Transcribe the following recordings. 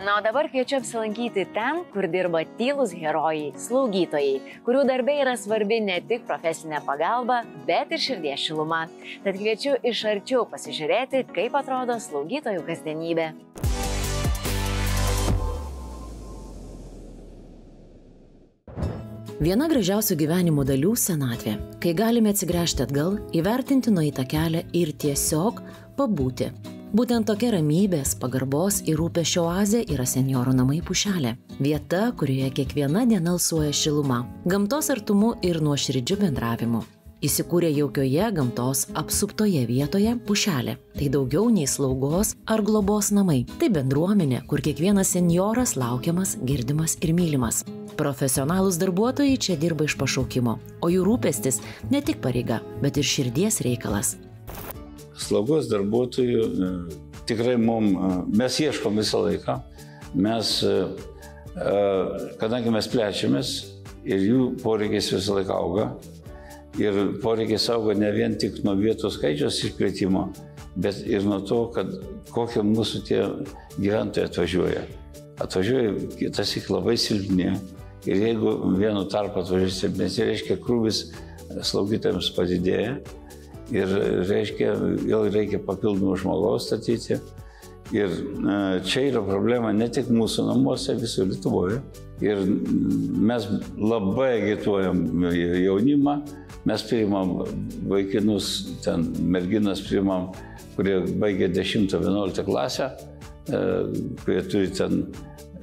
Na, o dabar kviečiu apsilankyti ten, kur dirba tylūs herojai, slaugytojai, kurių darbė yra svarbi ne tik profesinė pagalba, bet ir širdies šiluma. Tad kviečiu iš arčiau pasižiūrėti, kaip atrodo slaugytojų kasdienybė. Viena gražiausių gyvenimo dalių – senatvė, kai galime atsigręžti atgal, įvertinti nueitą kelią ir tiesiog pabūti. Būtent tokia ramybės, pagarbos ir rūpesčio oazė yra senjorų namai Pušelė. Vieta, kurioje kiekviena diena alsuoja šiluma, gamtos artumu ir nuoširdžiu bendravimu. Įsikūrė jaukioje gamtos apsuptoje vietoje Pušelė. Tai daugiau nei slaugos ar globos namai. Tai bendruomenė, kur kiekvienas senjoras laukiamas, girdimas ir mylimas. Profesionalūs darbuotojai čia dirba iš pašaukimo, o jų rūpestis ne tik pareiga, bet ir širdies reikalas. Slaugos darbuotojų tikrai mes ieškom visą laiką. Mes, kadangi mes plečiamės ir jų poreikis visą laiką auga, ir poreikis auga ne vien tik nuo vietų skaičiaus išplėtimo, bet ir nuo to, kad kokie mūsų tie gyventojai atvažiuoja. Atvažiuoja kitasik labai silpni ir jeigu vienu tarpu atvažiuoja silpnesni, reiškia krūvis slaugytojams padidėja. Ir reiškia, vėl reikia papildomų žmogaus statyti. Ir čia yra problema ne tik mūsų namuose, visur Lietuvoje. Ir mes labai agituojam jaunimą, mes priimam vaikinus, ten merginas priimam, kurie baigė 10-11 klasę, kurie turi ten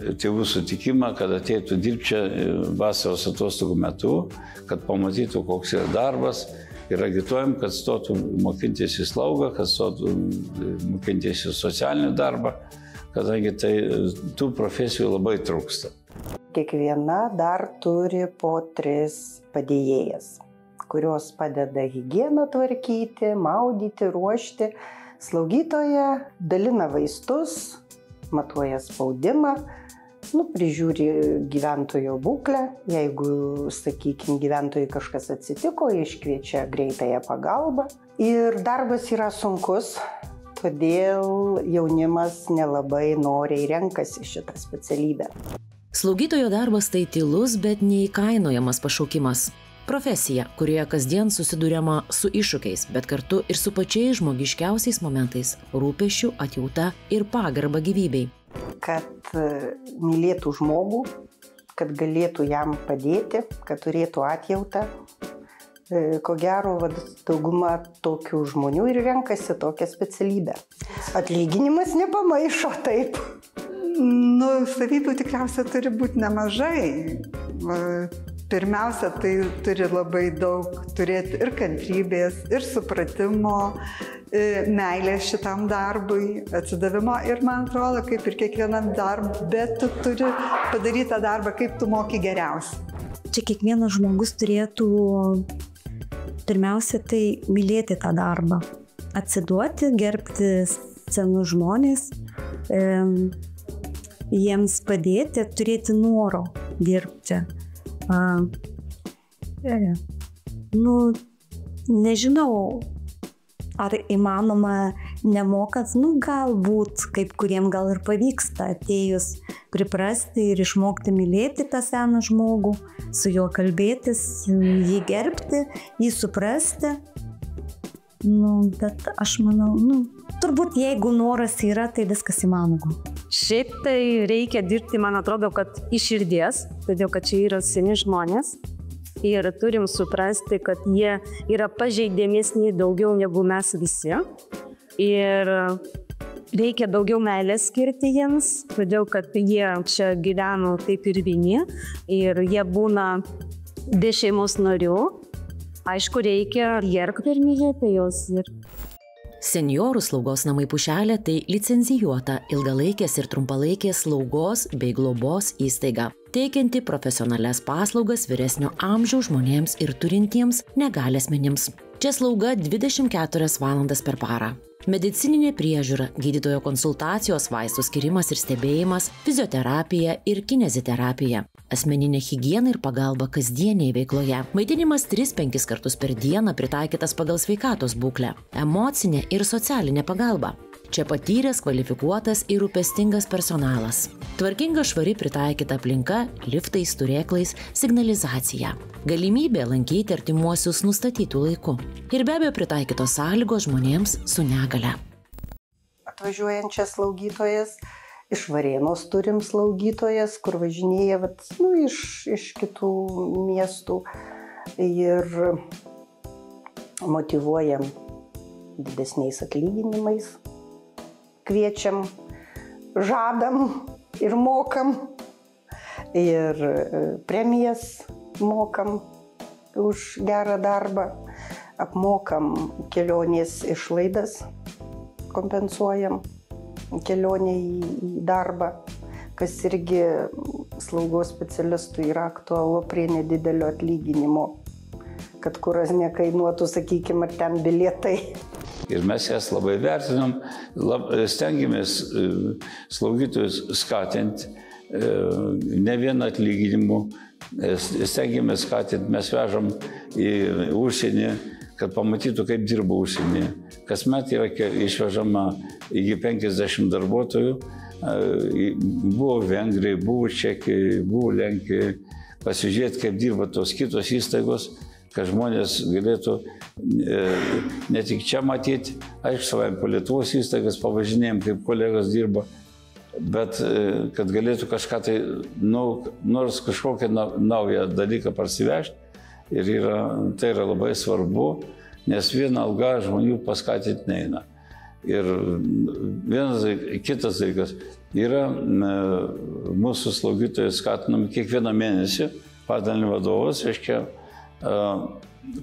tėvų sutikimą, kad ateitų dirbti čia vasaros atostogų metu, kad pamatytų, koks yra darbas. Ir agituojam, kad stotų mokintis į slaugą, kad stotų mokintis į socialinį darbą, kadangi tų profesijų labai trūksta. Kiekviena dar turi po 3 padėjėjas, kurios padeda higieną tvarkyti, maudyti, ruošti. Slaugytoja dalina vaistus, matuoja spaudimą, prižiūri gyventojo būklę. Jeigu, sakykime, gyventojai kažkas atsitiko, iškviečia greitąją pagalbą. Ir darbas yra sunkus, todėl jaunimas nelabai noriai renkasi šitą specialybę. Slaugytojo darbas tai tylus, bet neįkainojamas pašaukimas. Profesija, kurioje kasdien susiduriama su iššūkiais, bet kartu ir su pačiais žmogiškiausiais momentais – rūpesčiu, atjauta ir pagarba gyvybei. Kad mylėtų žmogų, kad galėtų jam padėti, kad turėtų atjautą. Ko gero, dauguma tokių žmonių ir renkasi tokią specialybę. Atlyginimas nepamaišo taip. Savybių tikriausiai turi būti nemažai. Pirmiausia, tai turi labai daug turėti ir kantrybės, ir supratimo, meilės šitam darbui, atsidavimo. Ir man atrodo, kaip ir kiekvienam darbui, bet tu turi padaryti tą darbą, kaip tu moki geriausiai. Čia kiekvienas žmogus turėtų pirmiausia tai mylėti tą darbą, atsiduoti, gerbti senus žmonės, jiems padėti, turėti noro dirbti. Nežinau, ar įmanoma nemokant, galbūt kaip kuriem gal ir pavyksta atėjus priprasti ir išmokti mylėti tą seną žmogų, su juo kalbėtis, jį gerbti, jį suprasti. Bet aš manau, turbūt jeigu noras yra, tai viskas įmanoma. Šiaip tai reikia dirbti, man atrodo, kad iš širdies, todėl kad čia yra seni žmonės. Ir turim suprasti, kad jie yra pažeidžiamesni daugiau negu mes visi. Ir reikia daugiau meilės skirti jiems, todėl kad jie čia gyveno taip ir vieni. Ir jie būna be šeimos narių. Aišku, reikia gerbti ir mylėti juos. Senjorų slaugos namai Pušelė tai licencijuota ilgalaikės ir trumpalaikės slaugos bei globos įstaiga, teikianti profesionalias paslaugas vyresnio amžiaus žmonėms ir turintiems negalią asmenims. Čia slauga 24 valandas per parą. Medicininė priežiūra, gydytojo konsultacijos, vaistų skirimas ir stebėjimas, fizioterapija ir kineziterapija, asmeninė higiena ir pagalba kasdienėje veikloje, maitinimas 3-5 kartus per dieną pritaikytas pagal sveikatos būklę, emocinė ir socialinė pagalba. Čia patyręs, kvalifikuotas ir rūpestingas personalas. Tvarkinga švari pritaikyta aplinka, liftais, turėklais, signalizacija. Galimybė lankyti artimuosius nustatytų laiku. Ir be abejo pritaikytos sąlygos žmonėms su negale. Atvažiuojančias slaugytojas, iš Varėnos turim slaugytojas, kur važinėja iš kitų miestų ir motyvuojam didesniais atlyginimais, kviečiam, žadam ir mokam ir premijas mokam už gerą darbą, apmokam kelionės išlaidas, kompensuojam kelionę į darbą, kas irgi slaugos specialistui yra aktualu prie nedidelio atlyginimo, kad kuras nekainuotų, sakykime, ar ten bilietai. Ir mes jas labai vertinam, stengiamės slaugytojus skatinti, ne vien atlyginimu, stengiamės skatinti, mes vežam į užsienį, kad pamatytų, kaip dirba užsienyje. Kasmet yra išvežama iki 50 darbuotojų, buvo Vengrijai, buvo Čekijai, buvo Lenkijai, pasižiūrėti, kaip dirba tos kitos įstaigos, kad žmonės galėtų ne tik čia matyti, aišku, savai po Lietuvos įstaigas pavažinėjom, kaip kolegos dirba, bet kad galėtų kažką tai, nors kažkokią naują dalyką parsivežti. Ir tai yra labai svarbu, nes viena alga žmonių paskatinti neina. Ir kitas dalykas, yra mūsų slaugytojai skatinami kiekvieną mėnesį, padalinio vadovas, reiškia,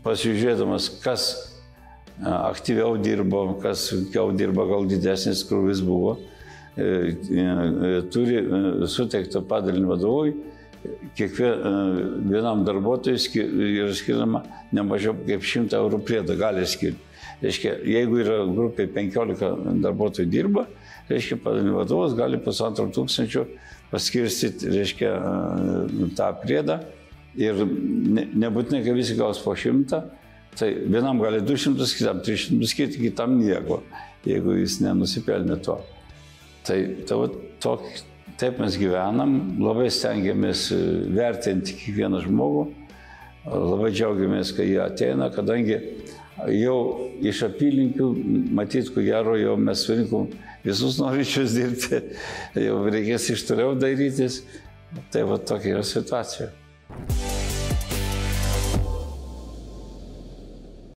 pasižiūrėdamas, kas aktyviau dirbo, kas sunkiau dirba, gal didesnis krūvis buvo, turi suteiktą padalinio vadovui, kiekvienam darbuotojui yra skiriama ne mažiau kaip 100 eurų priedą gali skirti. Reiškia, jeigu yra grupė 15 darbuotojų dirba, reiškia, padalinio vadovas gali 1500 paskirstyti, reiškia, tą priedą ir nebūtinai, kad visi gaus po 100, tai vienam gali 200, kitam 300 skirti, kitam nieko, jeigu jis nenusipelnė to. Taip mes gyvenam, labai stengiamės vertinti kiekvieną žmogų, labai džiaugiamės, kai jie ateina, kadangi jau iš apylinkių, matyt, ko gero, jau mes surinkom visus norinčius dirbti, jau reikės iš toliau dairytis, tai va tokia yra situacija.